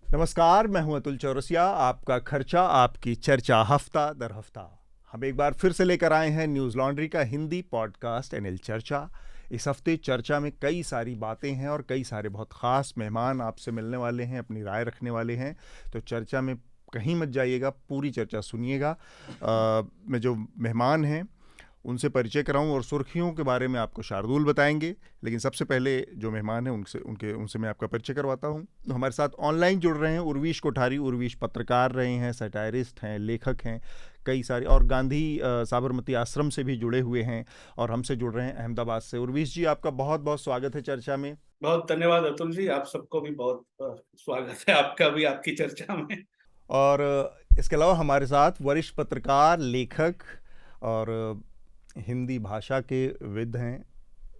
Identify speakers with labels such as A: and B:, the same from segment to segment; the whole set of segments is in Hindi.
A: नमस्कार, मैं हूं अतुल चौरसिया। आपका खर्चा आपकी चर्चा हफ्ता दर हफ्ता हम एक बार फिर से लेकर आए हैं न्यूज़ लॉन्ड्री का हिंदी पॉडकास्ट एनएल चर्चा। इस हफ्ते चर्चा में कई सारी बातें हैं और कई सारे बहुत ख़ास मेहमान आपसे मिलने वाले हैं, अपनी राय रखने वाले हैं। तो चर्चा में कहीं मत जाइएगा, पूरी चर्चा सुनिएगा। में जो मेहमान हैं उनसे परिचय कराऊं और सुर्खियों के बारे में आपको शार्दुल बताएंगे। लेकिन सबसे पहले जो मेहमान हैं उनसे मैं आपका परिचय करवाता हूं। तो हमारे साथ ऑनलाइन जुड़ रहे हैं उर्वीश कोठारी। उर्वीश पत्रकार रहे हैं, सैटायरिस्ट हैं, लेखक हैं, कई सारे, और गांधी साबरमती आश्रम से भी जुड़े हुए हैं और हमसे जुड़ रहे हैं अहमदाबाद से। उर्वीश जी, आपका बहुत बहुत स्वागत है चर्चा में।
B: बहुत धन्यवाद अतुल जी। आप सबको भी बहुत स्वागत है आपका भी आपकी चर्चा में।
A: और इसके अलावा हमारे साथ वरिष्ठ पत्रकार, लेखक और हिंदी भाषा के विद हैं।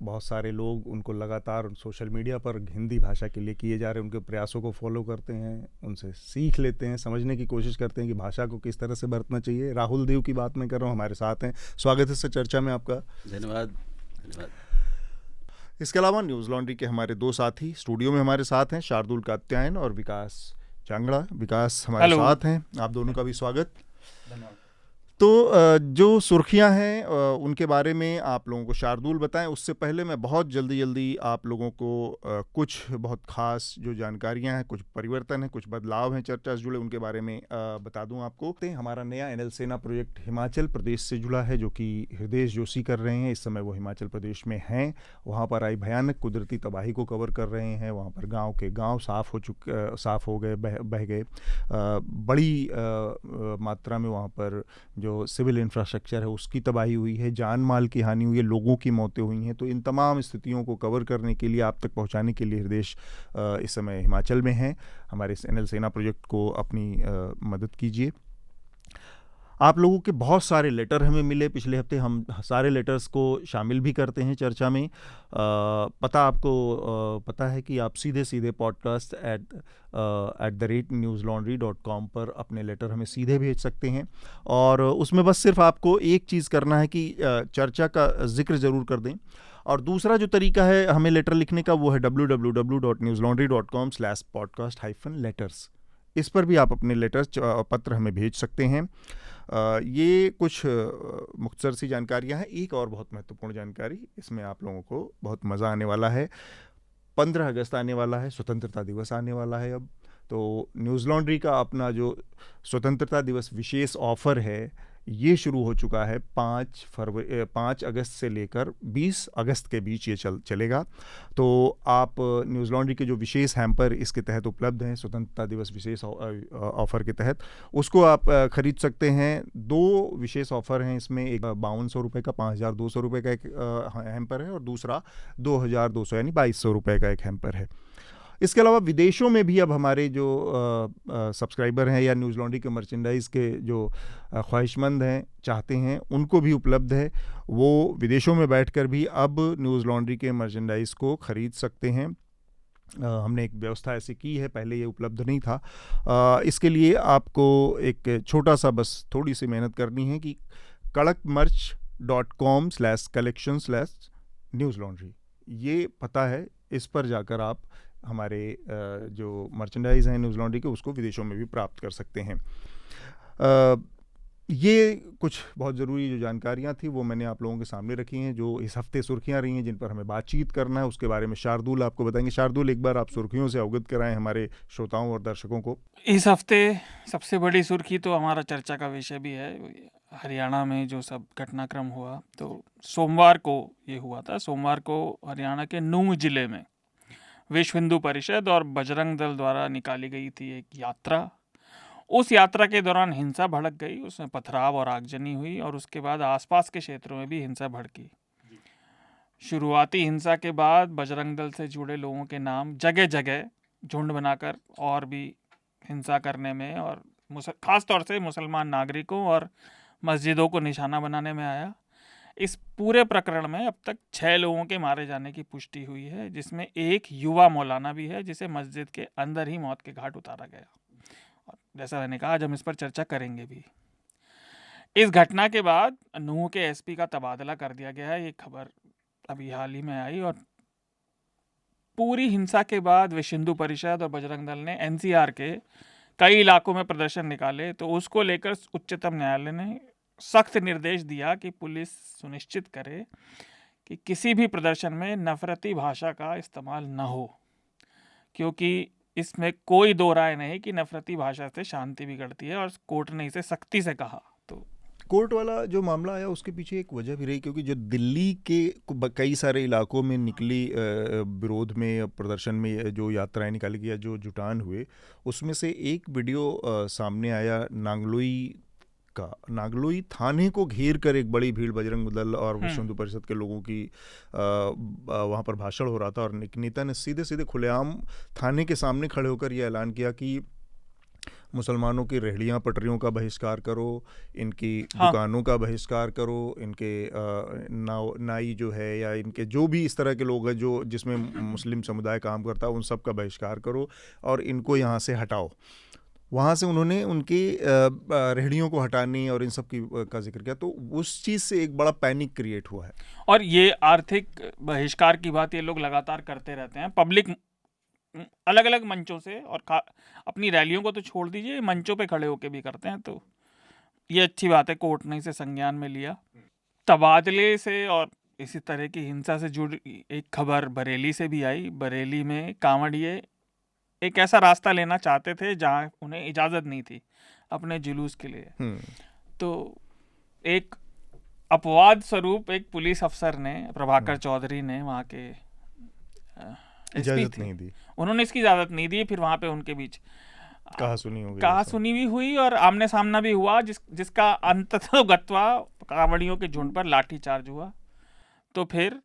A: बहुत सारे लोग उनको लगातार सोशल मीडिया पर हिंदी भाषा के लिए किए जा रहे उनके प्रयासों को फॉलो करते हैं, उनसे सीख लेते हैं, समझने की कोशिश करते हैं कि भाषा को किस तरह से बरतना चाहिए। राहुल देव की बात मैं कर रहा हूँ, हमारे साथ हैं। स्वागत है सर चर्चा में आपका।
C: धन्यवाद धन्यवाद।
A: इसके अलावा न्यूज़ लॉन्ड्री के हमारे दो साथी स्टूडियो में हमारे साथ हैं, शार्दुल कात्यायन और विकास चांगड़ा। विकास हमारे
B: हेलो।
A: साथ हैं, आप दोनों का भी स्वागत।
B: धन्यवाद।
A: तो जो सुर्खियां हैं उनके बारे में आप लोगों को शार्दुल बताएं। उससे पहले मैं बहुत जल्दी जल्दी आप लोगों को कुछ बहुत ख़ास जो जानकारियां हैं, कुछ परिवर्तन हैं, कुछ बदलाव हैं चर्चा से जुड़े, उनके बारे में बता दूं आपको। हमारा नया एनएल सेना प्रोजेक्ट हिमाचल प्रदेश से जुड़ा है, जो कि हृदय जोशी कर रहे हैं। इस समय वो हिमाचल प्रदेश में हैं। वहाँ पर आई भयानक कुदरती तबाही को कवर कर रहे हैं। वहाँ पर गाँव के गाँव साफ़ हो गए, बह गए। बड़ी मात्रा में वहाँ पर जो सिविल इंफ्रास्ट्रक्चर है उसकी तबाही हुई है, जान माल की हानि हुई है, लोगों की मौतें हुई हैं। तो इन तमाम स्थितियों को कवर करने के लिए, आप तक पहुंचाने के लिए हृदय इस समय हिमाचल में हैं। हमारे इस एनएल सेना प्रोजेक्ट को अपनी मदद कीजिए। आप लोगों के बहुत सारे लेटर हमें मिले पिछले हफ्ते। हम सारे लेटर्स को शामिल भी करते हैं चर्चा में। पता आपको पता है कि आप सीधे सीधे podcast@newslaundry.com पर अपने लेटर हमें सीधे भेज सकते हैं। और उसमें बस सिर्फ आपको एक चीज़ करना है कि चर्चा का जिक्र ज़रूर कर दें। और दूसरा जो तरीका है हमें लेटर लिखने का, वो है www.newslaundry.com/podcast-letters। इस पर भी आप अपने लेटर्स पत्र हमें भेज सकते हैं। ये कुछ मुख्तसर सी जानकारियां हैं। एक और बहुत महत्वपूर्ण जानकारी, इसमें आप लोगों को बहुत मज़ा आने वाला है। 15 अगस्त आने वाला है, स्वतंत्रता दिवस आने वाला है अब। तो न्यूज़ लॉन्ड्री का अपना जो स्वतंत्रता दिवस विशेष ऑफ़र है, ये शुरू हो चुका है। 5 अगस्त से लेकर 20 अगस्त के बीच ये चलेगा। तो आप न्यूज़ लॉन्ड्री के जो विशेष हैम्पर इसके तहत उपलब्ध हैं, स्वतंत्रता दिवस विशेष ऑफ़र के तहत, उसको आप ख़रीद सकते हैं। 2 विशेष ऑफ़र हैं इसमें। एक 5200 रुपये का, 5200 रुपये का एक हैम्पर है, और दूसरा 2200 यानी 2200 रुपये का एक हैम्पर है। इसके अलावा विदेशों में भी अब हमारे जो सब्सक्राइबर हैं या न्यूज़ लॉन्ड्री के मर्चेंडाइज़ के जो ख्वाहिशमंद हैं, चाहते हैं, उनको भी उपलब्ध है। वो विदेशों में बैठकर भी अब न्यूज़ लॉन्ड्री के मर्चेंडाइज़ को ख़रीद सकते हैं। हमने एक व्यवस्था ऐसी की है, पहले ये उपलब्ध नहीं था। इसके लिए आपको एक छोटा सा, बस थोड़ी सी मेहनत करनी है कि kadakmerch.com/collection/newslaundry, ये पता है। इस पर जाकर आप हमारे जो मर्चेंडाइज़ हैं न्यूज़ लॉन्ड्री के, उसको विदेशों में भी प्राप्त कर सकते हैं। ये कुछ बहुत ज़रूरी जो जानकारियाँ थी वो मैंने आप लोगों के सामने रखी हैं। जो इस हफ्ते सुर्खियाँ रही हैं जिन पर हमें बातचीत करना है, उसके बारे में शार्दुल आपको बताएंगे। शार्दुल, एक बार आप सुर्खियों से अवगत कराएं हमारे श्रोताओं और दर्शकों को।
B: इस हफ्ते सबसे बड़ी सुर्खी तो हमारा चर्चा का विषय भी है, हरियाणा में जो सब घटनाक्रम हुआ। तो सोमवार को ये हुआ था। सोमवार को हरियाणा के नूंह जिले में विश्व हिंदू परिषद और बजरंग दल द्वारा निकाली गई थी एक यात्रा। उस यात्रा के दौरान हिंसा भड़क गई, उसमें पथराव और आगजनी हुई और उसके बाद आसपास के क्षेत्रों में भी हिंसा भड़की। शुरुआती हिंसा के बाद बजरंग दल से जुड़े लोगों के नाम जगह जगह झुंड बनाकर और भी हिंसा करने में, और खास तौर से मुसलमान नागरिकों और मस्जिदों को निशाना बनाने में आया। इस पूरे प्रकरण में अब तक 6 लोगों के मारे जाने की पुष्टि हुई है, जिसमें एक युवा मौलाना भी है जिसे मस्जिद के अंदर ही मौत के घाट उतारा गया। और जैसा मैंने कहा, आज हम इस पर चर्चा करेंगे भी। इस घटना के बाद नूंह के एसपी का तबादला कर दिया गया है। ये खबर अभी हाल ही में आई और पूरी हिंसा के बाद विश्व हिंदू परिषद और बजरंग दल ने एनसीआर के कई इलाकों में प्रदर्शन निकाले, तो उसको लेकर उच्चतम न्यायालय ने सख्त निर्देश दिया कि पुलिस सुनिश्चित करे कि किसी भी प्रदर्शन में नफरती भाषा का इस्तेमाल न हो, क्योंकि इसमें कोई दो राय नहीं कि नफरती भाषा से शांति बिगड़ती है, और कोर्ट ने इसे सख्ती से कहा। तो
A: कोर्ट वाला जो मामला आया उसके पीछे एक वजह भी रही, क्योंकि जो दिल्ली के कई सारे इलाकों में निकली विरोध में, प्रदर्शन में जो यात्राएं निकाली गई, जो जुटान हुए, उसमें से एक वीडियो सामने आया नांगलोई का। नांगलोई थाने को घेर कर एक बड़ी भीड़ बजरंग दल और विश्व हिंदू परिषद के लोगों की वहाँ पर भाषण हो रहा था, और एक नेता ने सीधे सीधे खुलेआम थाने के सामने खड़े होकर यह ऐलान किया कि मुसलमानों की रेहड़ियाँ पटरियों का बहिष्कार करो, इनकी दुकानों का बहिष्कार करो, इनके नाई जो है या इनके जो भी इस तरह के लोग हैं जो जिसमें मुस्लिम समुदाय काम करता है, उन सब का बहिष्कार करो और इनको यहाँ से हटाओ। वहाँ से उन्होंने उनकी रेहड़ियों को हटाने और इन सब की का जिक्र किया, तो उस चीज़ से एक बड़ा पैनिक क्रिएट हुआ है।
B: और ये आर्थिक बहिष्कार की बात ये लोग लगातार करते रहते हैं, पब्लिक अलग अलग मंचों से, और अपनी रैलियों को तो छोड़ दीजिए, मंचों पे खड़े होके भी करते हैं। तो ये अच्छी बात है, कोर्ट ने इसे संज्ञान में लिया। तबादले से और इसी तरह की हिंसा से जुड़ी एक खबर बरेली से भी आई। बरेली में कांवड़िए एक ऐसा रास्ता लेना चाहते थे जहां उन्हें इजाज़त नहीं थी अपने जुलूस के लिए। तो एक अपवाद स्वरूप एक पुलिस अफसर ने, प्रभाकर चौधरी ने, वहाँ के
A: इजाज़त नहीं दी,
B: उन्होंने इसकी इजाज़त नहीं दी। फिर वहाँ पे उनके बीच
A: कहा
B: सुनी भी हुई और आमने सामना भी हुआ, जिसका अंततः गत्वा कांवड़ियों के झुंड पर लाठीचार्ज हुआ। तो फिर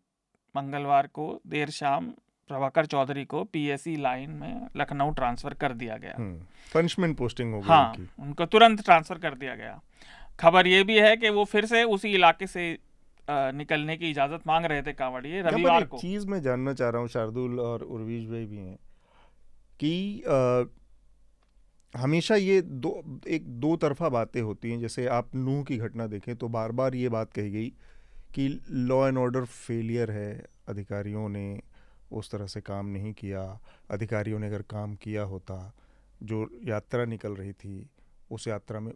B: मंगलवार को देर शाम प्रभाकर चौधरी को पीएससी लाइन में लखनऊ ट्रांसफर कर दिया गया।
A: पनिशमेंट पोस्टिंग हो गई।
B: हाँ, उनको तुरंत ट्रांसफर कर दिया गया। खबर ये भी है कि वो फिर से उसी इलाके से निकलने की इजाजत मांग रहे थे कांवड़िए रविवार को।
A: चीज मैं जानना चाह रहा हूँ, शार्दुल और उर्वीश भाई भी हैं, कि हमेशा ये दो तरफा बातें होती हैं। जैसे आप नूह की घटना देखें तो बार बार ये बात कही गई कि लॉ एंड ऑर्डर फेलियर है, अधिकारियों ने उस तरह से काम नहीं किया। अधिकारियों ने अगर काम किया होता, जो यात्रा निकल रही थी उस यात्रा में,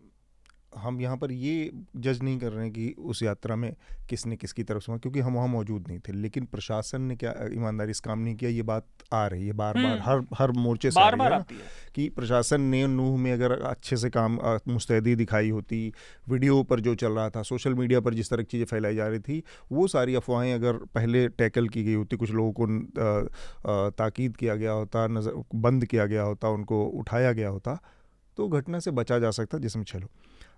A: हम यहाँ पर ये जज नहीं कर रहे हैं कि उस यात्रा में किसने किसकी तरफ से, क्योंकि हम वहाँ मौजूद नहीं थे, लेकिन प्रशासन ने क्या ईमानदारी से काम नहीं किया, ये बात आ रही है बार बार, हर मोर्चे से
B: बार आती है
A: कि प्रशासन ने नूह में अगर अच्छे से काम मुस्तैदी दिखाई होती, वीडियो पर जो चल रहा था, सोशल मीडिया पर जिस तरह की चीज़ें फैलाई जा रही थी, वो सारी अफवाहें अगर पहले टैकल की गई होती, कुछ लोगों को ताकीद किया गया होता, नज़र बंद किया गया होता, उनको उठाया गया होता, तो घटना से बचा जा सकता, जिसमें चलो।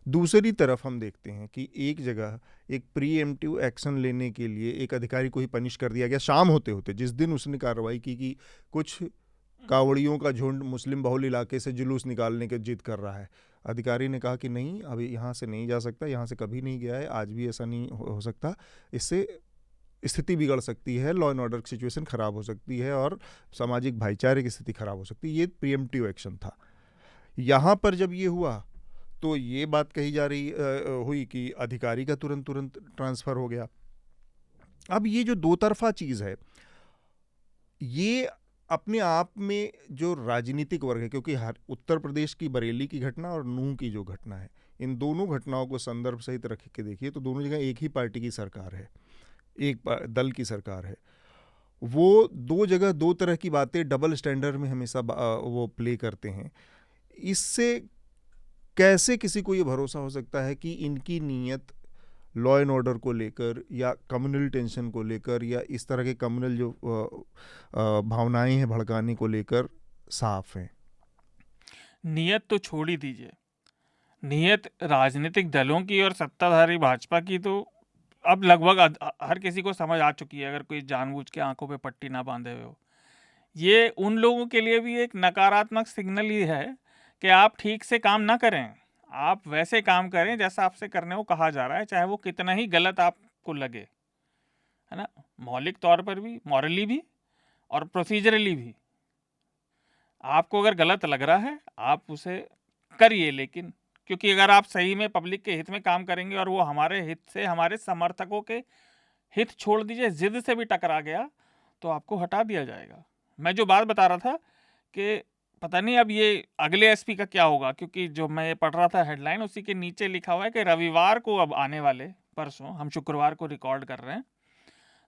A: दूसरी तरफ हम देखते हैं कि एक जगह एक प्रीएम्प्टिव एक्शन लेने के लिए एक अधिकारी को ही पनिश कर दिया गया शाम होते होते, जिस दिन उसने कार्रवाई की कि कुछ कावड़ियों का झुंड मुस्लिम बहुल इलाके से जुलूस निकालने की जिद कर रहा है। अधिकारी ने कहा कि नहीं, अभी यहाँ से नहीं जा सकता, यहाँ से कभी नहीं गया है, आज भी ऐसा नहीं हो सकता, इससे स्थिति बिगड़ सकती है, लॉ एंड ऑर्डर की सिचुएशन खराब हो सकती है और सामाजिक भाईचारे की स्थिति खराब हो सकती है। ये प्रीएम्प्टिव एक्शन था। यहाँ पर जब ये हुआ तो ये बात कही जा रही हुई कि अधिकारी का तुरंत ट्रांसफ़र हो गया। अब ये जो दो तरफा चीज़ है, ये अपने आप में जो राजनीतिक वर्ग है, क्योंकि हर उत्तर प्रदेश की बरेली की घटना और नूह की जो घटना है, इन दोनों घटनाओं को संदर्भ सहित रख के देखिए तो दोनों जगह एक ही पार्टी की सरकार है, एक दल की सरकार है। वो दो जगह दो तरह की बातें डबल स्टैंडर्ड में हमेशा वो प्ले करते हैं। इससे कैसे किसी को ये भरोसा हो सकता है कि इनकी नीयत लॉ एंड ऑर्डर को लेकर या कम्युनल टेंशन को लेकर या इस तरह के कम्युनल जो भावनाएं हैं भड़काने को लेकर साफ हैं?
B: नीयत तो छोड़ ही दीजिए, नीयत राजनीतिक दलों की और सत्ताधारी भाजपा की तो अब लगभग हर किसी को समझ आ चुकी है, अगर कोई जानबूझ के आंखों पे पट्टी ना बांधे हुए हो। ये उन लोगों के लिए भी एक नकारात्मक सिग्नल ही है कि आप ठीक से काम ना करें, आप वैसे काम करें जैसा आपसे करने को कहा जा रहा है, चाहे वो कितना ही गलत आपको लगे, है ना। मौलिक तौर पर भी, मॉरली भी और प्रोसीजरली भी आपको अगर गलत लग रहा है आप उसे करिए, लेकिन क्योंकि अगर आप सही में पब्लिक के हित में काम करेंगे और वो हमारे हित से, हमारे समर्थकों के हित छोड़ दीजिए, जिद से भी टकरा गया तो आपको हटा दिया जाएगा। मैं जो बात बता रहा था कि पता नहीं अब ये अगले एसपी का क्या होगा, क्योंकि जो मैं ये पढ़ रहा था हेडलाइन, उसी के नीचे लिखा हुआ है कि रविवार को, अब आने वाले परसों, हम शुक्रवार को रिकॉर्ड कर रहे हैं,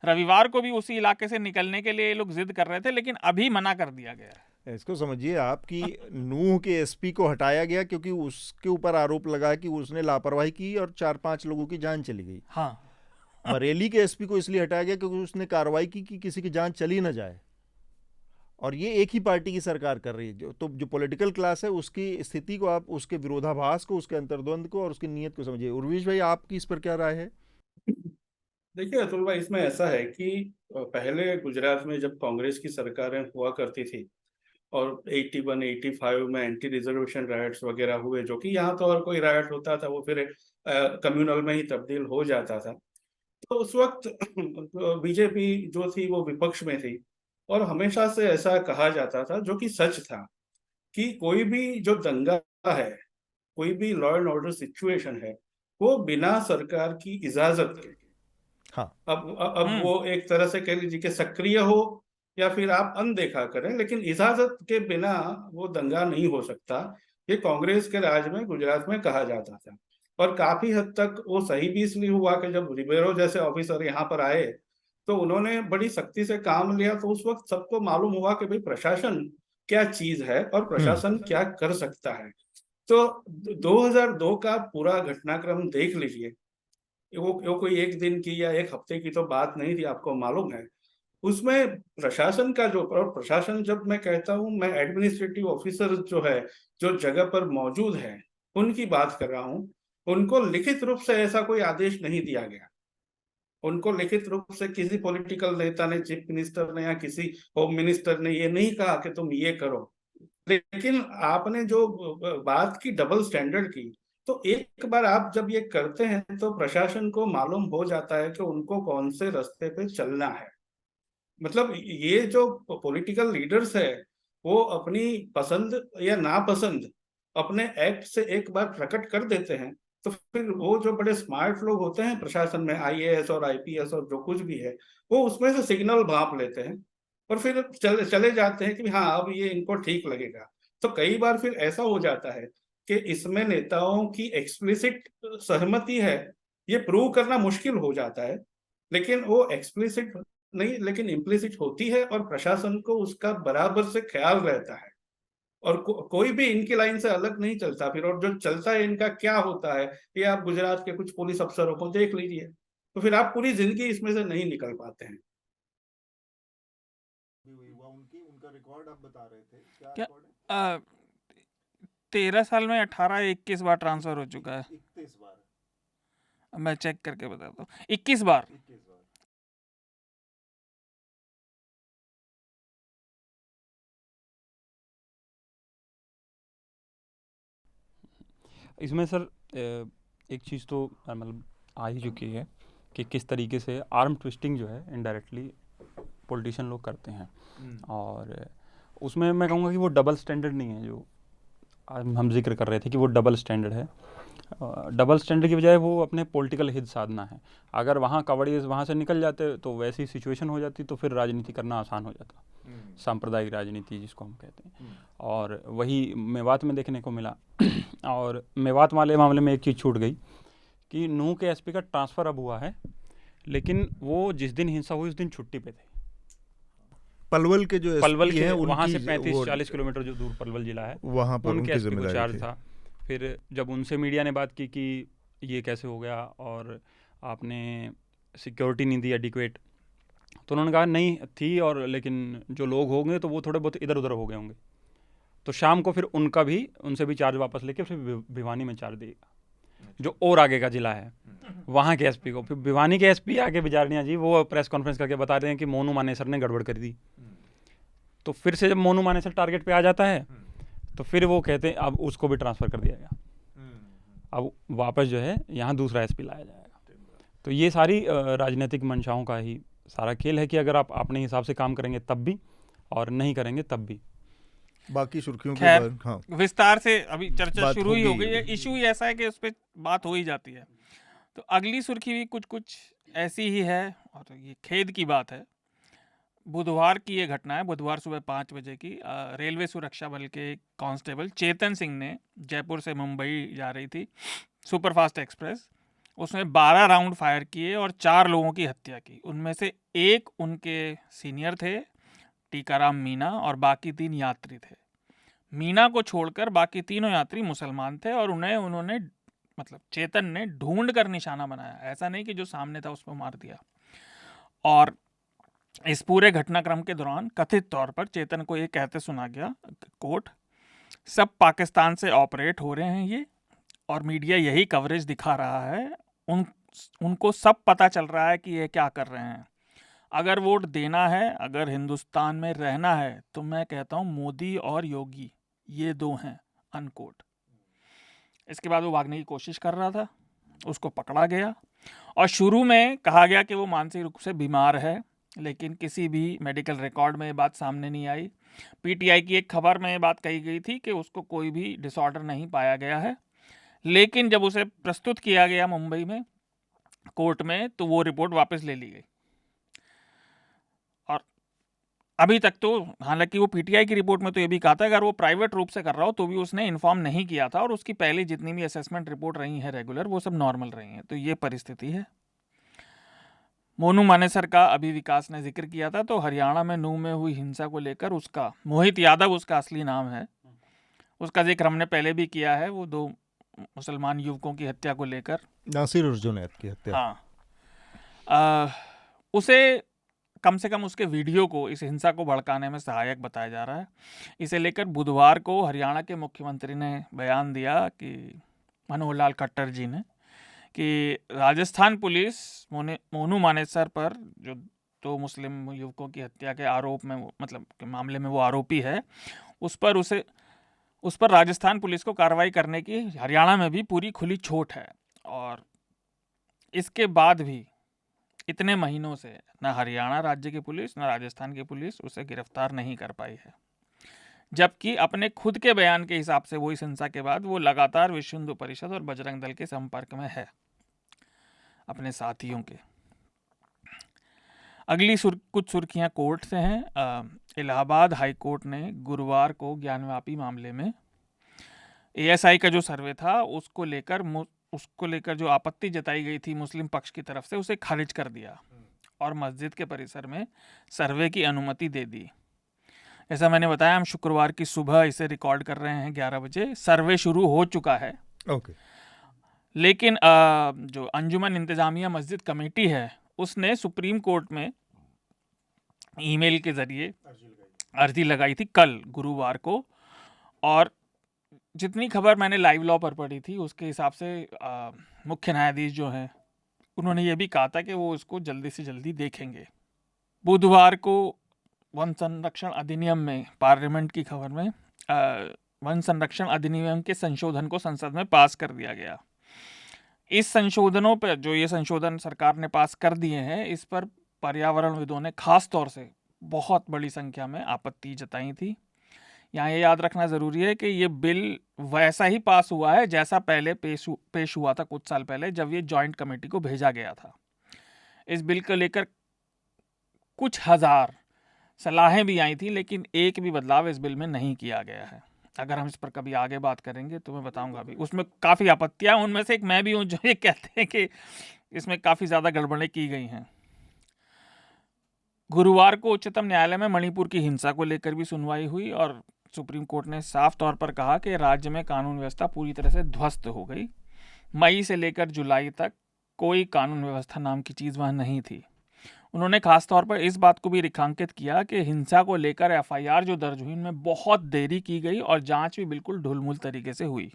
B: रविवार को भी उसी इलाके से निकलने के लिए ये लोग जिद कर रहे थे, लेकिन अभी मना कर दिया गया है।
A: इसको समझिए आप कि नूह के एसपी को हटाया गया क्योंकि उसके ऊपर आरोप लगा कि उसने लापरवाही की और 4-5 लोगों की जान चली गई।
B: हाँ,
A: बरेली के एसपी को इसलिए हटाया गया क्योंकि उसने कार्रवाई की कि किसी की जान चली ना जाए, और ये एक ही पार्टी की सरकार कर रही है। जो पॉलिटिकल क्लास है उसकी स्थिति को आप, उसके विरोधाभास को, उसके अंतर्द्वंद को और उसकी नीयत को समझिए। उर्वेश भाई, आपकी इस पर क्या राय है?
D: देखिए अतुल भाई, इसमें ऐसा है कि पहले गुजरात में जब कांग्रेस की सरकारें हुआ करती थी और 81, 85 में एंटी रिजर्वेशन राइट्स वगैरह हुए, जो कि यहाँ तो और कोई राइट होता था वो फिर कम्युनल में ही तब्दील हो जाता था। तो उस वक्त बीजेपी जो थी वो विपक्ष में थी, और हमेशा से ऐसा कहा जाता था, जो कि सच था, कि कोई भी जो दंगा है, कोई भी लॉ एंड ऑर्डर सिचुएशन है, वो बिना सरकार की इजाजत के,
A: हाँ,
D: अब वो एक तरह से कह लीजिए कि सक्रिय हो या फिर आप अनदेखा करें, लेकिन इजाजत के बिना वो दंगा नहीं हो सकता। ये कांग्रेस के राज में गुजरात में कहा जाता था, और काफी हद तक वो सही भी इसलिए हुआ कि जब रिबेरो जैसे ऑफिसर यहाँ पर आए तो उन्होंने बड़ी सख्ती से काम लिया। तो उस वक्त सबको मालूम हुआ कि भाई प्रशासन क्या चीज है और प्रशासन क्या कर सकता है। तो 2002 का पूरा घटनाक्रम देख लीजिए, वो कोई एक दिन की या एक हफ्ते की तो बात नहीं थी, आपको मालूम है। उसमें प्रशासन का जो, और प्रशासन जब मैं कहता हूँ, मैं एडमिनिस्ट्रेटिव ऑफिसर जो है, जो जगह पर मौजूद है, उनकी बात कर रहा हूँ। उनको लिखित रूप से ऐसा कोई आदेश नहीं दिया गया। उनको लिखित रूप से किसी पॉलिटिकल नेता ने, चीफ मिनिस्टर ने या किसी होम मिनिस्टर ने ये नहीं कहा कि तुम ये करो। लेकिन आपने जो बात की डबल स्टैंडर्ड की, तो एक बार आप जब ये करते हैं तो प्रशासन को मालूम हो जाता है कि उनको कौन से रास्ते पे चलना है। मतलब ये जो पॉलिटिकल लीडर्स है, वो अपनी पसंद या नापसंद अपने एक्ट से एक बार प्रकट कर देते हैं, तो फिर वो जो बड़े स्मार्ट लोग होते हैं प्रशासन में, आईएएस और आईपीएस और जो कुछ भी है, वो उसमें से सिग्नल भांप लेते हैं और फिर चले जाते हैं कि हाँ अब ये इनको ठीक लगेगा। तो कई बार फिर ऐसा हो जाता है कि इसमें नेताओं की एक्सप्लिसिट सहमति है, ये प्रूव करना मुश्किल हो जाता है, लेकिन वो एक्सप्लिसिट नहीं, लेकिन इम्प्लिसिट होती है, और प्रशासन को उसका बराबर से ख्याल रहता है, और कोई भी इनकी लाइन से अलग नहीं चलता फिर। और जो चलता है इनका क्या होता है, ये आप गुजरात के कुछ पुलिस अफसरों को देख लीजिए, तो फिर आप पूरी जिंदगी इसमें से नहीं निकल पाते हैं।
A: उनका रिकॉर्ड आप बता रहे थे, क्या
B: क्या
A: रिकॉर्ड है?
B: 13 साल में 18-21 बार ट्रांसफर हो चुका है।
A: 31 बार।
B: मैं चेक करके बताता हूँ, 21 बार।
A: 21 बार।
E: इसमें सर एक चीज़ तो मतलब आ ही चुकी है कि किस तरीके से आर्म ट्विस्टिंग जो है इनडायरेक्टली पॉलिटिशियन लोग करते हैं, और उसमें मैं कहूँगा कि वो डबल स्टैंडर्ड नहीं है जो हम जिक्र कर रहे थे कि वो डबल स्टैंडर्ड है। डबल स्टैंडर्ड की बजाय वो अपने पॉलिटिकल हित साधना है। अगर वहाँ कवड़ी वहाँ से निकल जाते तो वैसी सिचुएशन हो जाती, तो फिर राजनीति करना आसान हो जाता, सांप्रदायिक राजनीति जिसको हम कहते हैं। और वही मेवात में देखने को मिला। और मेवात वाले मामले में एक चीज़ छूट गई कि नूह के एसपी का ट्रांसफ़र अब हुआ है, लेकिन वो जिस दिन हिंसा हुई उस दिन छुट्टी पे थे।
A: पलवल के जो
E: पलवल
A: एसपी
E: के
A: हैं,
E: वहाँ से
A: उनकी
E: 35-40 किलोमीटर जो दूर पलवल जिला है,
A: वहाँ पर
E: उनके
A: उनकी
E: एसपी को
A: जिम्मेदारी
E: चार्ज
A: थी।
E: था। फिर जब उनसे मीडिया ने बात की कि ये कैसे हो गया और आपने सिक्योरिटी नहीं दी एडिक्वेट, तो उन्होंने कहा नहीं थी, और लेकिन जो लोग होंगे तो वो थोड़े बहुत इधर उधर हो गए होंगे। तो शाम को फिर उनसे भी चार्ज वापस लेके फिर भिवानी में चार्ज देगा, जो और आगे का जिला है, वहाँ के एसपी को। फिर भिवानी के एसपी आके बिजारनिया जी वो प्रेस कॉन्फ्रेंस करके बता रहे हैं कि मोनू मानेसर ने गड़बड़ कर दी। तो फिर से जब मोनू मानेसर टारगेट पे आ जाता है तो फिर वो कहते हैं अब उसको भी ट्रांसफ़र कर दिया गया, अब वापस जो है यहाँ दूसरा एसपी लाया जाएगा। तो ये सारी राजनीतिक मंशाओं का ही सारा खेल है कि अगर आप अपने हिसाब से काम करेंगे तब भी, और नहीं करेंगे तब भी।
A: बाकी सुर्खियों के
B: खैर,
A: बाद हाँ,
B: विस्तार से अभी चर्चा
A: बात
B: शुरू ही हो
A: होगी।
B: गई है। इशू ही ऐसा है कि उस पर बात हो ही जाती है। तो अगली सुर्खी भी कुछ ऐसी ही है, और ये खेद की बात है। बुधवार की ये घटना है, बुधवार सुबह 5 बजे की। रेलवे सुरक्षा बल के एक कांस्टेबल चेतन सिंह ने, जयपुर से मुंबई जा रही थी सुपरफास्ट एक्सप्रेस, उसमें 12 राउंड फायर किए और 4 लोगों की हत्या की। उनमें से एक उनके सीनियर थे, टीकाराम मीना, और बाकी 3 यात्री थे। मीना को छोड़कर बाकी तीनों यात्री मुसलमान थे और उन्होंने मतलब चेतन ने ढूंढ कर निशाना बनाया, ऐसा नहीं कि जो सामने था उसको मार दिया। और इस पूरे घटनाक्रम के दौरान कथित तौर पर चेतन को ये कहते सुना गया, कोट, सब पाकिस्तान से ऑपरेट हो रहे हैं ये, और मीडिया यही कवरेज दिखा रहा है, उनको सब पता चल रहा है कि ये क्या कर रहे हैं। अगर वोट देना है, अगर हिंदुस्तान में रहना है, तो मैं कहता हूँ मोदी और योगी ये 2 हैं, अनकोट। इसके बाद वो भागने की कोशिश कर रहा था, उसको पकड़ा गया और शुरू में कहा गया कि वो मानसिक रूप से बीमार है, लेकिन किसी भी मेडिकल रिकॉर्ड में ये बात सामने नहीं आई। पीटीआई की एक खबर में ये बात कही गई थी कि उसको कोई भी डिसऑर्डर नहीं पाया गया है, लेकिन जब उसे प्रस्तुत किया गया मुंबई में कोर्ट में, तो वो रिपोर्ट वापस ले ली गई। और अभी तक तो, हालांकि वो पीटीआई की रिपोर्ट में तो ये भी कहा था अगर वो प्राइवेट रूप से कर रहा हो तो भी उसने इन्फॉर्म नहीं किया था, और उसकी पहले जितनी भी असेसमेंट रिपोर्ट रही है रेगुलर, वो सब नॉर्मल रही हैं। तो ये परिस्थिति है। मोनू मानेसर का अभी विकास ने जिक्र किया था, तो हरियाणा में नूंह में हुई हिंसा को लेकर उसका, मोहित यादव उसका असली नाम है, उसका जिक्र हमने पहले भी किया है, वो 2 मुसलमान युवकों की हत्या को लेकर,
A: नासिर उर्जुनैद की हत्या।
B: हाँ, उसे कम से कम उसके वीडियो को इस हिंसा को भड़काने में सहायक बताया जा रहा है। इसे लेकर बुधवार को हरियाणा के मुख्यमंत्री ने बयान दिया कि मनोहर लाल खट्टर जी ने, कि राजस्थान पुलिस मोनू मानेसर पर, जो 2 मुस्लिम युवकों की हत्या के आरोप में, मतलब के मामले में वो आरोपी है, उस पर राजस्थान पुलिस को कार्रवाई करने की हरियाणा में भी पूरी खुली छूट है। और इसके बाद भी इतने महीनों से न हरियाणा राज्य की पुलिस न राजस्थान की पुलिस उसे गिरफ्तार नहीं कर पाई है, जबकि अपने खुद के बयान के हिसाब से वो इस हिंसा के बाद वो लगातार विश्व हिंदू परिषद और बजरंग दल के संपर्क में है, अपने साथियों के। अगली कुछ सुर्खियां कोर्ट से हैं। इलाहाबाद हाई कोर्ट ने गुरुवार को ज्ञानवापी मामले में एएसआई का जो सर्वे था उसको लेकर जो आपत्ति जताई गई थी मुस्लिम पक्ष की तरफ से, उसे खारिज कर दिया और मस्जिद के परिसर में सर्वे की अनुमति दे दी। जैसा मैंने बताया, हम शुक्रवार की सुबह इसे रिकॉर्ड कर रहे हैं 11 बजे। सर्वे शुरू हो चुका है,
A: ओके।
B: लेकिन जो अंजुमन इंतजामिया मस्जिद कमेटी है, उसने सुप्रीम कोर्ट में ईमेल के जरिए अर्जी लगाई थी कल गुरुवार को, और जितनी खबर मैंने लाइव लॉ पर पढ़ी थी उसके हिसाब से मुख्य न्यायाधीश जो हैं उन्होंने ये भी कहा था कि वो इसको जल्दी से जल्दी देखेंगे। बुधवार को वन संरक्षण अधिनियम में, पार्लियामेंट की खबर में, वन संरक्षण अधिनियम के संशोधन को संसद में पास कर दिया गया। इस संशोधनों पर, जो ये संशोधन सरकार ने पास कर दिए हैं, इस पर पर्यावरणविदों ने खास तौर से बहुत बड़ी संख्या में आपत्ति जताई थी। यहाँ ये याद रखना ज़रूरी है कि ये बिल वैसा ही पास हुआ है जैसा पहले पेश हुआ था कुछ साल पहले, जब ये जॉइंट कमेटी को भेजा गया था। इस बिल को लेकर कुछ हज़ार सलाहें भी आई थी, लेकिन एक भी बदलाव इस बिल में नहीं किया गया है। अगर हम इस पर कभी आगे बात करेंगे तो मैं बताऊंगा भी। उसमें काफ़ी आपत्तियां, उनमें से एक मैं भी हूँ जो ये कहते हैं कि इसमें काफ़ी ज़्यादा गड़बड़ें की गई हैं। गुरुवार को उच्चतम न्यायालय में मणिपुर की हिंसा को लेकर भी सुनवाई हुई और सुप्रीम कोर्ट ने साफ तौर पर कहा कि राज्य में कानून व्यवस्था पूरी तरह से ध्वस्त हो गई। मई से लेकर जुलाई तक कोई कानून व्यवस्था नाम की चीज़ वहाँ नहीं थी। उन्होंने खास तौर पर इस बात को भी रेखांकित किया कि हिंसा को लेकर एफआईआर जो दर्ज हुई उनमें बहुत देरी की गई और जांच भी बिल्कुल ढुलमुल तरीके से हुई।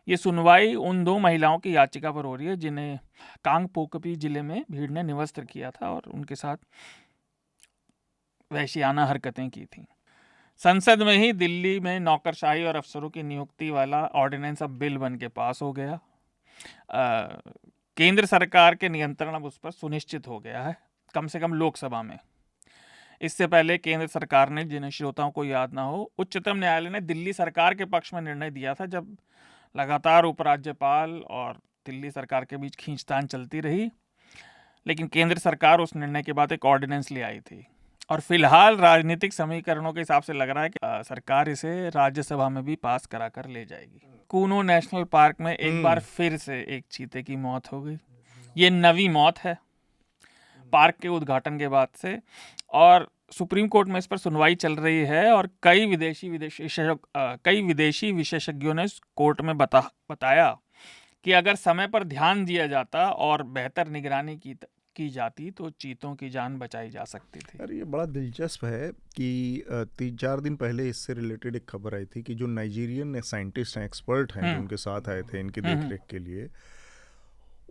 B: ये सुनवाई उन 2 महिलाओं की याचिका पर हो रही है जिन्हें कांगपोकपी जिले में भीड़ ने निवस्त्र किया था और उनके साथ वहशियाना हरकतें की थी। संसद में ही दिल्ली में नौकरशाही और अफसरों की नियुक्ति वाला ऑर्डिनेंस अब बिल बन के पास हो गया। केंद्र सरकार के नियंत्रण अब उस पर सुनिश्चित हो गया है, कम से कम लोकसभा में। इससे पहले केंद्र सरकार ने, जिन्हें श्रोताओं को याद ना हो, उच्चतम न्यायालय ने दिल्ली सरकार के पक्ष में निर्णय दिया था जब लगातार उपराज्यपाल और दिल्ली सरकार के बीच खींचतान चलती रही, लेकिन केंद्र सरकार उस निर्णय के बाद एक ऑर्डिनेंस ले आई थी। और फिलहाल राजनीतिक समीकरणों के हिसाब से लग रहा है कि सरकार इसे राज्यसभा में भी पास करा कर ले जाएगी। कूनो नेशनल पार्क में एक बार फिर से एक चीते की मौत हो गई। ये नवी मौत है पार्क के उद्घाटन के बाद से, और सुप्रीम कोर्ट में इस पर सुनवाई चल रही है। और कई विदेशी विशेषज्ञों ने कोर्ट में बताया कि अगर समय पर ध्यान दिया जाता और बेहतर निगरानी की जाती तो चीतों की जान बचाई जा सकती थी।
A: अरे ये बड़ा दिलचस्प है कि 3-4 दिन पहले इससे रिलेटेड एक खबर आई थी कि जो नाइजीरियन साइंटिस्ट हैं, एक्सपर्ट हैं, जो उनके साथ आए थे इनकी देखरेख के लिए,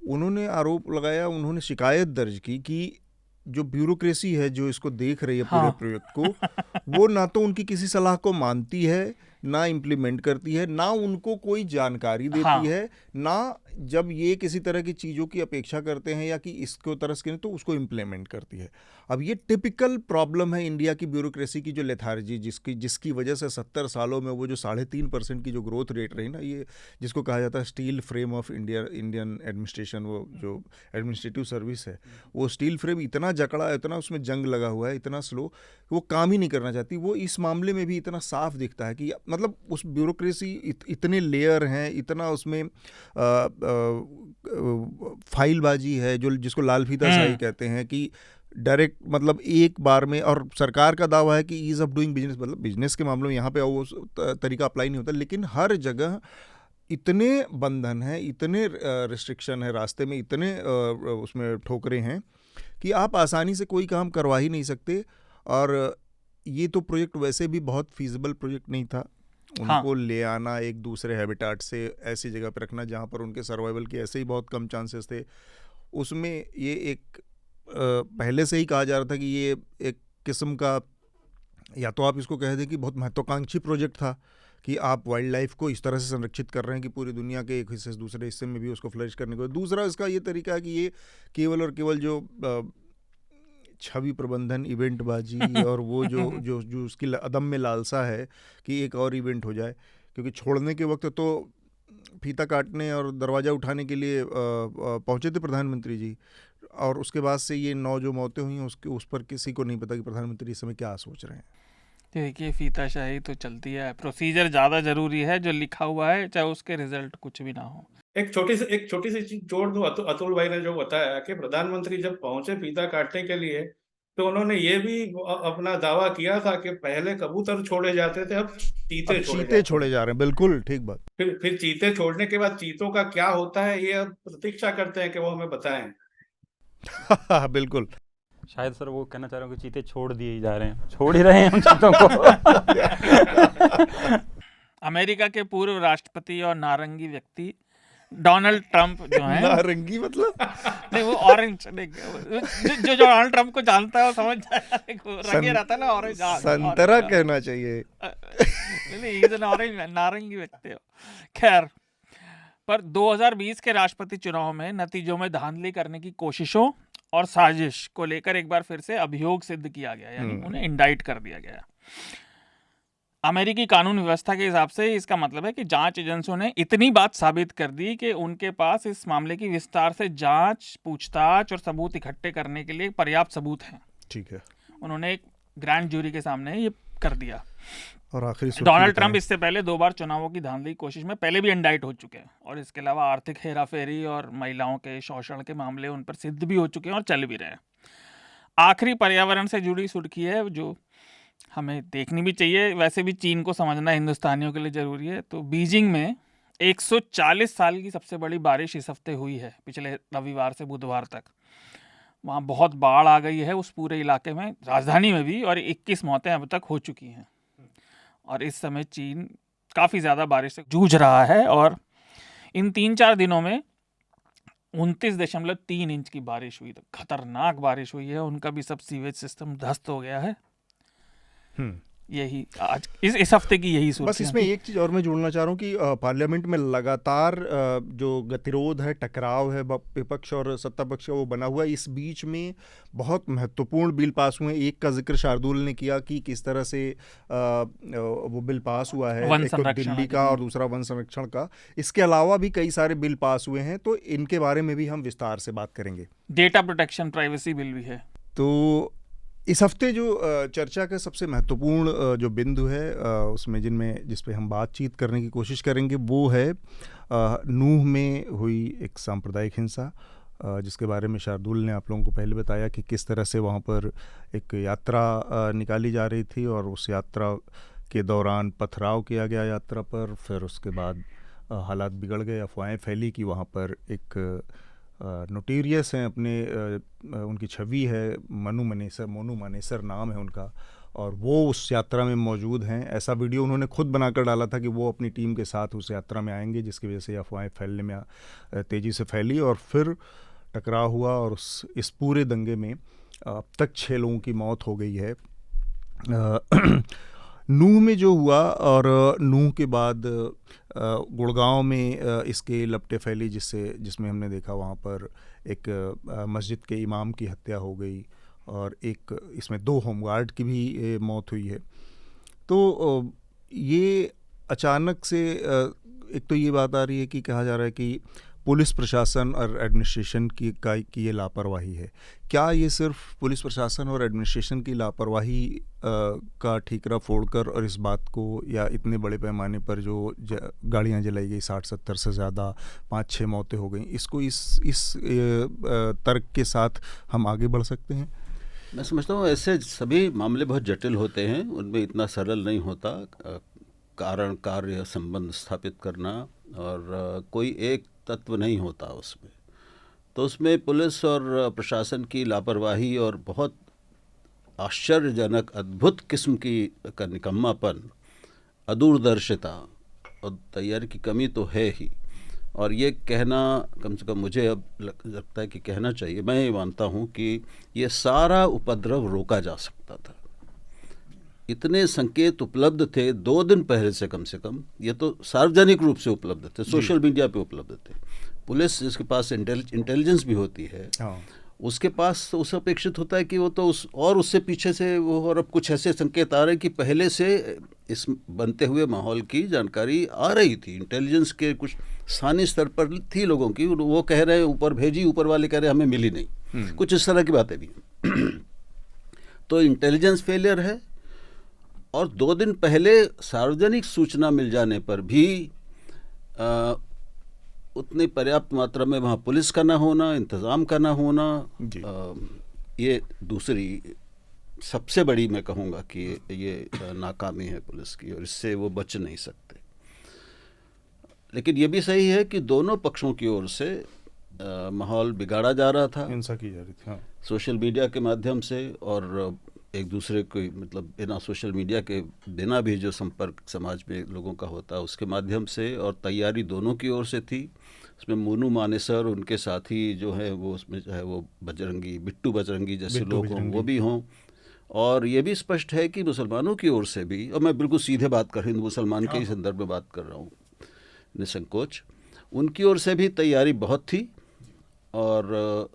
A: उन्होंने आरोप लगाया, उन्होंने शिकायत दर्ज की कि जो ब्यूरोक्रेसी है जो इसको देख रही है पूरे प्रोजेक्ट को, वो ना तो उनकी किसी सलाह को मानती है, ना इम्प्लीमेंट करती है, ना उनको कोई जानकारी देती है, ना जब ये किसी तरह की चीज़ों की अपेक्षा करते हैं या कि इसको तरस के तो उसको इम्प्लीमेंट करती है। अब ये टिपिकल प्रॉब्लम है इंडिया की ब्यूरोक्रेसी की, जो लेथार्जी जिसकी वजह से 70 सालों में वो जो 3.5% की जो ग्रोथ रेट रही ना, ये जिसको कहा जाता है steel frame of Indian administration, वो जो एडमिनिस्ट्रेटिव सर्विस है, वो स्टील फ्रेम इतना जकड़ा है, इतना उसमें जंग लगा हुआ है, इतना स्लो, वो काम ही नहीं करना चाहती। वो इस मामले में भी इतना साफ दिखता है कि मतलब उस ब्यूरोक्रेसी इतने लेयर हैं, इतना उसमें फाइलबाजी है, जो जिसको लाल फीता शाही कहते हैं, कि डायरेक्ट मतलब एक बार में, और सरकार का दावा है कि ईज ऑफ डूइंग बिजनेस, मतलब बिजनेस के मामलों में यहाँ पे वो तरीका अप्लाई नहीं होता, लेकिन हर जगह इतने बंधन हैं, इतने रिस्ट्रिक्शन है रास्ते में, इतने उसमें ठोकरे हैं कि आप आसानी से कोई काम करवा ही नहीं सकते। और ये तो प्रोजेक्ट वैसे भी बहुत फीजिबल प्रोजेक्ट नहीं था। उनको ले आना एक दूसरे हैबिटाट से ऐसी जगह पर रखना जहाँ पर उनके सर्वाइवल के ऐसे ही बहुत कम चांसेस थे, उसमें ये एक पहले से ही कहा जा रहा था कि ये एक किस्म का, या तो आप इसको कह दें कि बहुत महत्वाकांक्षी प्रोजेक्ट था कि आप वाइल्ड लाइफ को इस तरह से संरक्षित कर रहे हैं कि पूरी दुनिया के एक हिस्से से दूसरे हिस्से में भी उसको फ्लरिश करने को। दूसरा इसका ये तरीका है कि ये केवल और केवल जो छवि प्रबंधन, इवेंटबाजी और वो जो उसकी अदम्य लालसा है कि एक और इवेंट हो जाए, क्योंकि छोड़ने के वक्त तो फीता काटने और दरवाज़ा उठाने के लिए पहुंचे थे प्रधानमंत्री जी, और उसके बाद से ये 9 जो मौतें हुई हैं उस पर किसी को नहीं पता कि प्रधानमंत्री इस समय क्या सोच रहे हैं।
B: देखिए, फीताशाही तो चलती है, प्रोसीजर ज़्यादा ज़रूरी है, जो लिखा हुआ है चाहे उसके रिजल्ट कुछ भी ना हो।
D: एक छोटी सी चीज जोड़ दूं, अतुल भाई ने जो बताया कि प्रधानमंत्री जब पहुंचे फीता काटने के लिए, तो उन्होंने ये भी अपना दावा किया था कि पहले कबूतर छोड़े जाते थे, अब चीते
A: छोड़े जा रहे हैं। बिल्कुल ठीक बात।
D: फिर चीते छोड़ने के बाद चीतों का क्या होता है, ये अब प्रतीक्षा करते हैं कि वो हमें बताएं।
A: बिल्कुल।
E: शायद सर वो कहना चाह रहे हो कि चीते छोड़ दिए ही जा रहे हैं, छोड़ ही रहे हैं हम चीतों को।
B: अमेरिका के पूर्व राष्ट्रपति और नारंगी व्यक्ति डोनाल्ड ट्रंप जो है,
A: नारंगी मतलब
B: नहीं वो ऑरेंज, जो डोनाल्ड ट्रंप को जानता है वो समझ जाएगा, रंगे रहता है ना ऑरेंज,
A: संतरा कहना चाहिए,
B: नहीं ऑरेंज नारंगी व्यक्ति हो। खैर, पर 2020 के राष्ट्रपति चुनाव में नतीजों में धांधली करने की कोशिशों और साजिश को लेकर एक बार फिर से अभियोग सिद्ध किया गया, यानी उन्हें इंडाइट कर दिया गया। अमेरिकी कानून व्यवस्था के हिसाब से इसका मतलब है कि जांच एजेंसियों ने इतनी बात साबित कर दी कि उनके पास इस मामले की विस्तार से जांच, पूछताछ और सबूत इकट्ठे करने के लिए पर्याप्त सबूत हैं।
A: ठीक है,
B: उन्होंने एक ग्रैंड जूरी के सामने ये कर दिया।
A: और आखिरी
B: डोनाल्ड ट्रंप इससे पहले 2 बार चुनावों की धांधली की कोशिश में पहले भी इंडाइट हो चुके हैं, और इसके अलावा आर्थिक हेराफेरी और महिलाओं के शोषण के मामले उन पर सिद्ध भी हो चुके हैं और चल भी रहे हैं। आखिरी पर्यावरण से जुड़ी सुर्खी है जो हमें देखनी भी चाहिए, वैसे भी चीन को समझना हिंदुस्तानियों के लिए ज़रूरी है। तो बीजिंग में 140 साल की सबसे बड़ी बारिश इस हफ्ते हुई है, पिछले रविवार से बुधवार तक। वहाँ बहुत बाढ़ आ गई है उस पूरे इलाके में, राजधानी में भी, और 21 मौतें अब तक हो चुकी हैं। और इस समय चीन काफ़ी ज़्यादा बारिश से जूझ रहा है, और इन 3-4 दिनों में 29.3 इंच की बारिश हुई। तो खतरनाक बारिश हुई है, उनका भी सब सीवेज सिस्टम ध्वस्त हो गया है। यही आज इस हफ्ते की यही सोच।
A: बस इसमें एक चीज़ और मैं जोड़ना चाह रहा हूँ कि पार्लियामेंट में लगातार जो गतिरोध है, टकराव है विपक्ष और सत्ता पक्ष का, वो बना हुआ है। इस बीच में बहुत महत्वपूर्ण बिल पास हुए। एक का जिक्र शार्दुल ने किया कि किस तरह से वो बिल पास हुआ है, एक तो दिल्ली का और दूसरा वन संरक्षण का। इसके अलावा भी कई सारे बिल पास हुए हैं, तो इनके बारे में भी हम विस्तार से बात करेंगे।
B: डेटा प्रोटेक्शन, प्राइवेसी बिल भी है।
A: तो इस हफ्ते जो चर्चा का सबसे महत्वपूर्ण जो बिंदु है उसमें जिस पे हम बातचीत करने की कोशिश करेंगे वो है नूह में हुई एक सांप्रदायिक हिंसा, जिसके बारे में शार्दुल ने आप लोगों को पहले बताया कि किस तरह से वहाँ पर एक यात्रा निकाली जा रही थी और उस यात्रा के दौरान पथराव किया गया यात्रा पर। फिर उसके बाद हालात बिगड़ गए, अफवाहें फैली कि वहाँ पर एक नोटेरियस हैं, उनकी छवि है, मोनू मानेसर नाम है उनका, और वो उस यात्रा में मौजूद हैं। ऐसा वीडियो उन्होंने खुद बनाकर डाला था कि वो अपनी टीम के साथ उस यात्रा में आएंगे, जिसकी वजह से अफवाहें फैलने में तेज़ी से फैली और फिर टकराव हुआ और इस पूरे दंगे में अब तक 6 लोगों की मौत हो गई है। नूह में जो हुआ और नूह के बाद गुड़गांव में इसके लपटें फैली, जिसमें हमने देखा वहाँ पर एक मस्जिद के इमाम की हत्या हो गई और एक इसमें 2 होमगार्ड की भी मौत हुई है। तो ये अचानक से एक तो ये बात आ रही है कि कहा जा रहा है कि पुलिस प्रशासन और एडमिनिस्ट्रेशन की ये लापरवाही है। क्या ये सिर्फ पुलिस प्रशासन और एडमिनिस्ट्रेशन की लापरवाही का ठीकरा फोड़कर और इस बात को, या इतने बड़े पैमाने पर जो गाड़ियाँ जलाई गई 60-70 से ज़्यादा, 5-6 मौतें हो गई, इसको इस तर्क के साथ हम आगे बढ़ सकते हैं?
C: मैं समझता हूँ ऐसे सभी मामले बहुत जटिल होते हैं, उनमें इतना सरल नहीं होता कारण कार्य संबंध स्थापित करना, और कोई एक तत्व नहीं होता उसमें। तो उसमें पुलिस और प्रशासन की लापरवाही और बहुत आश्चर्यजनक अद्भुत किस्म का निकम्मापन, अदूरदर्शिता और तैयारी की कमी तो है ही। और ये कहना, कम से कम मुझे अब लगता है कि कहना चाहिए, मैं ये मानता हूँ कि ये सारा उपद्रव रोका जा सकता था। इतने संकेत उपलब्ध थे 2 दिन पहले से कम, ये तो सार्वजनिक रूप से उपलब्ध थे, सोशल मीडिया पे उपलब्ध थे। पुलिस जिसके पास इंटेलिजेंस भी होती है, उसके पास तो उस अपेक्षित होता है कि वो तो उससे पीछे से वो, और अब कुछ ऐसे संकेत आ रहे हैं कि पहले से इस बनते हुए माहौल की जानकारी आ रही थी, इंटेलिजेंस के कुछ स्थानीय स्तर पर थी लोगों की, वो कह रहे हैं ऊपर भेजी, ऊपर वाले कह रहे हैं हमें मिली नहीं, कुछ इस तरह की बातें भी तो इंटेलिजेंस फेलियर है। और 2 दिन पहले सार्वजनिक सूचना मिल जाने पर भी उतनी पर्याप्त मात्रा में वहाँ पुलिस का ना होना, इंतज़ाम का ना होना, ये दूसरी सबसे बड़ी मैं कहूँगा कि ये नाकामी है पुलिस की, और इससे वो बच नहीं सकते। लेकिन ये भी सही है कि दोनों पक्षों की ओर से माहौल बिगाड़ा जा रहा था,
A: हिंसा की जा रही थी,
C: सोशल मीडिया के माध्यम से, और एक दूसरे को मतलब बिना सोशल मीडिया के बिना भी जो संपर्क समाज में लोगों का होता है उसके माध्यम से, और तैयारी दोनों की ओर से थी। उसमें मोनू मानेसर, उनके साथी जो है वो, उसमें चाहे वो बिट्टू बजरंगी जैसे लोग हों वो भी हों, और ये भी स्पष्ट है कि मुसलमानों की ओर से भी, और मैं बिल्कुल सीधे बात कर रही हूँ, मुसलमान के ही संदर्भ में बात कर रहा हूँ निसंकोच, उनकी ओर से भी तैयारी बहुत थी। और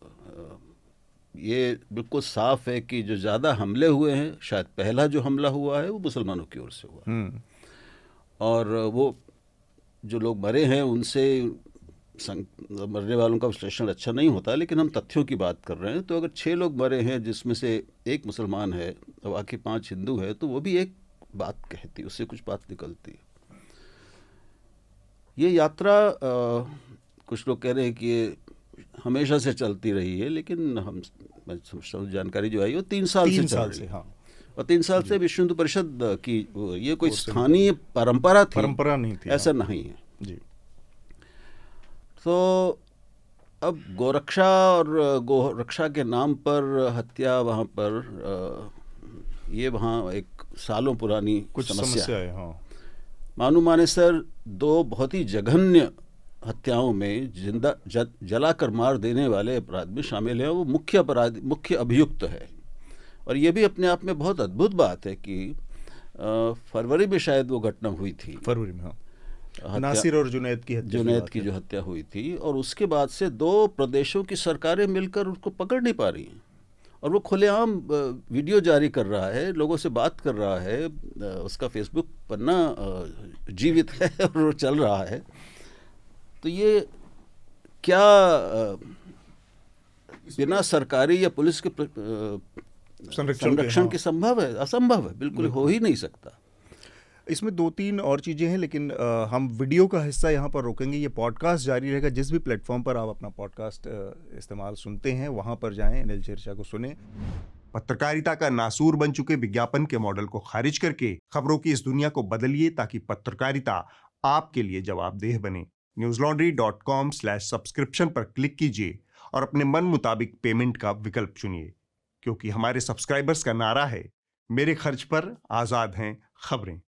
C: ये बिल्कुल साफ है कि जो ज़्यादा हमले हुए हैं, शायद पहला जो हमला हुआ है वो मुसलमानों की ओर से हुआ, और वो जो लोग मरे हैं उनसे मरने वालों का विश्लेषण अच्छा नहीं होता, लेकिन हम तथ्यों की बात कर रहे हैं। तो अगर 6 लोग मरे हैं जिसमें से 1 मुसलमान है और बाकी 5 हिंदू है, तो वो भी एक बात कहती, उससे कुछ बात निकलती है। ये यात्रा कुछ लोग कह रहे हैं कि ये हमेशा से चलती रही है, लेकिन मैं समझता हूँ जानकारी जो आई वो 3 साल से चल रही है, और 3 साल से विश्व हिंदू परिषद की ये कोई स्थानीय परंपरा नहीं थी, ऐसा नहीं है जी। तो अब गोरक्षा और गोरक्षा के नाम पर हत्या वहाँ पर, ये वहाँ एक सालों पुरानी कुछ समस्या है। मोनू मानेसर 2 बहुत ही जघन्य हत्याओं में जला कर मार देने वाले अपराध में शामिल है। वो मुख्य अभियुक्त है, और ये भी अपने आप में बहुत अद्भुत बात है कि फरवरी में शायद वो घटना हुई थी,
A: फरवरी में, नासिर और जुनैद की
C: जो हत्या हुई थी, और उसके बाद से 2 प्रदेशों की सरकारें मिलकर उसको पकड़ नहीं पा रही हैं, और वो खुलेआम वीडियो जारी कर रहा है, लोगों से बात कर रहा है, उसका फेसबुक पन्ना जीवित है और वो चल रहा है। तो ये क्या बिना सरकारी या पुलिस के संरक्षण की संभव है? असंभव है, बिल्कुल हो ही नहीं सकता।
A: इसमें 2-3 और चीज़ें हैं, लेकिन हम वीडियो का हिस्सा यहाँ पर रोकेंगे। ये पॉडकास्ट जारी रहेगा। जिस भी प्लेटफॉर्म पर आप अपना पॉडकास्ट इस्तेमाल सुनते हैं, वहाँ पर जाएं, अनिल चर्चा को सुने। पत्रकारिता का नासूर बन चुके विज्ञापन के मॉडल को खारिज करके खबरों की इस दुनिया को बदलिए, ताकि पत्रकारिता आपके लिए जवाबदेह बने। newslaundry.com/subscription पर क्लिक कीजिए और अपने मन मुताबिक पेमेंट का विकल्प चुनिए, क्योंकि हमारे सब्सक्राइबर्स का नारा है, मेरे खर्च पर आज़ाद हैं खबरें।